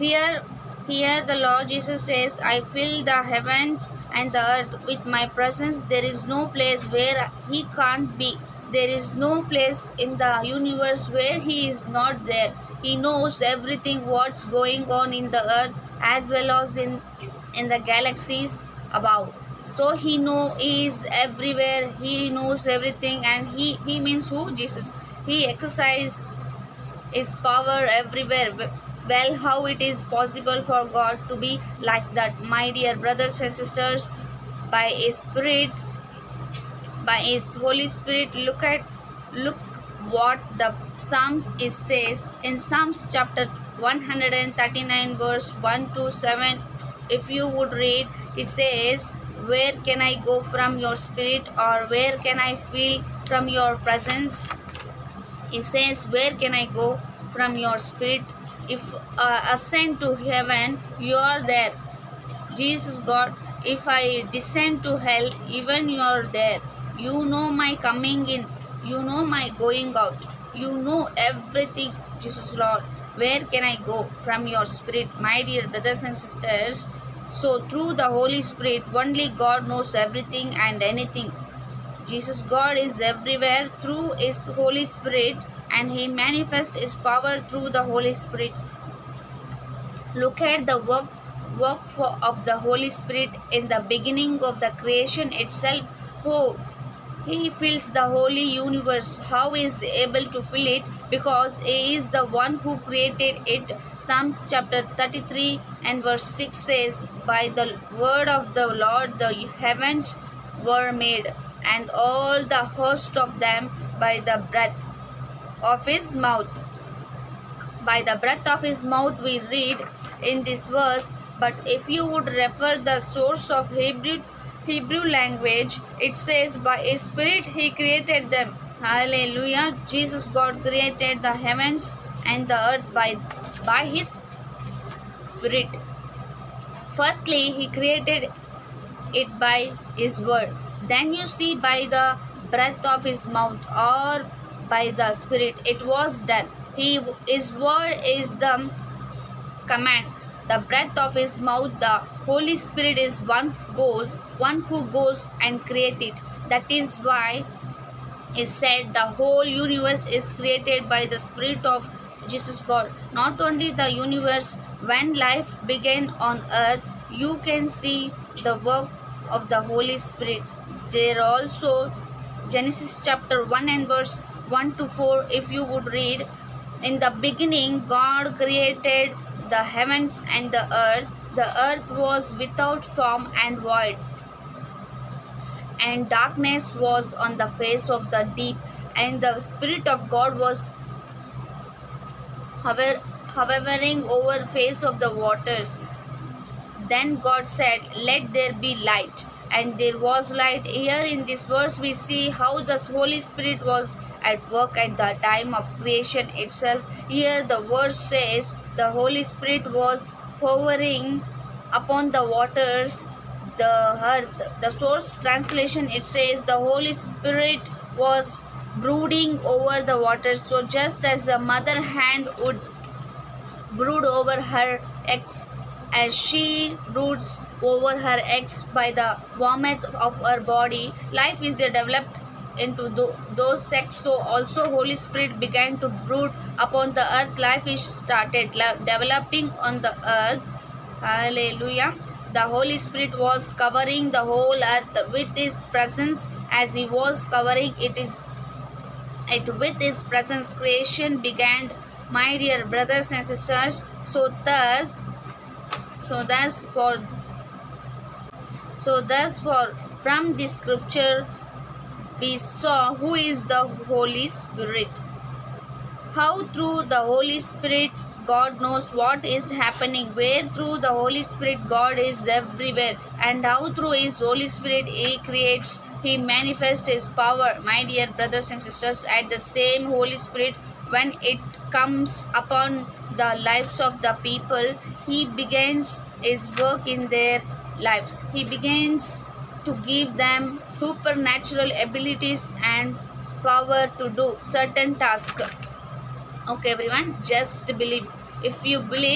Here, here the Lord Jesus says, I fill the heavens and the earth with my presence. There is no place where He can't be. There is no place in the universe where He is not there. He knows everything what's going on in the earth as well as in the galaxies above. So He is everywhere. He knows everything, and He means who? Jesus. He exercises His power everywhere. Well, how it is possible for God to be like that? My dear brothers and sisters, by His Spirit, by His Holy Spirit, look what the Psalms is says in Psalms chapter 139 verse 1 to 7. If you would read, it says, where can I go from your spirit, or where can I feel from your presence? He says, where can I go from your spirit? If ascend to heaven, you are there. Jesus God, if I descend to hell, even you are there. You know my coming in, you know my going out, you know everything, Jesus Lord. Where can I go from your spirit, my dear brothers and sisters? So through the Holy Spirit, only God knows everything and anything. Jesus God is everywhere through His Holy Spirit, and He manifests His power through the Holy Spirit. Look at the of the Holy Spirit in the beginning of the creation itself. Oh, He fills the holy universe. How is He able to fill it? Because He is the one who created it. Psalms chapter 33 and verse 6 says, by the word of the Lord the heavens were made, and all the host of them by the breath of His mouth. By the breath of His mouth we read in this verse. But if you would refer the source of Hebrew language, it says, by His Spirit He created them. Hallelujah. Jesus God created the heavens and the earth by His Spirit. Firstly, He created it by His word. Then you see by the breath of His mouth, or by the Spirit, it was done. His word is the command. The breath of His mouth, the Holy Spirit is one who goes and create it. That is why it said the whole universe is created by the Spirit of Jesus God. Not only the universe, when life began on earth, you can see the work of the Holy Spirit. There also, Genesis chapter 1 and verse 1 to 4, if you would read, in the beginning God created the heavens and the earth. The earth was without form and void, and darkness was on the face of the deep, and the Spirit of God was hovering over face of the waters. Then God said, let there be light, and there was light. Here in this verse we see how the Holy Spirit was at work at the time of creation itself. Here the verse says the Holy Spirit was hovering upon the waters, the earth. The source translation, it says the Holy Spirit was brooding over the waters. So just as a mother hen would brood over her eggs, as she broods over her eggs by the warmth of her body, life is developed into those sex. So also Holy Spirit began to brood upon the earth. Life is started developing on the earth. Hallelujah. The Holy Spirit was covering the whole earth with His presence. As He was covering it with His presence, creation began, my dear brothers and sisters. So thus for from this scripture we saw who is the Holy Spirit. How through the Holy Spirit God knows what is happening, where through the Holy Spirit God is everywhere, and how through His Holy Spirit He creates, He manifests His power. My dear brothers and sisters, at the same Holy Spirit, when it comes upon the lives of the people, He begins His work in their lives. He begins to give them supernatural abilities and power to do certain tasks. Okay, everyone, just believe. If you believe,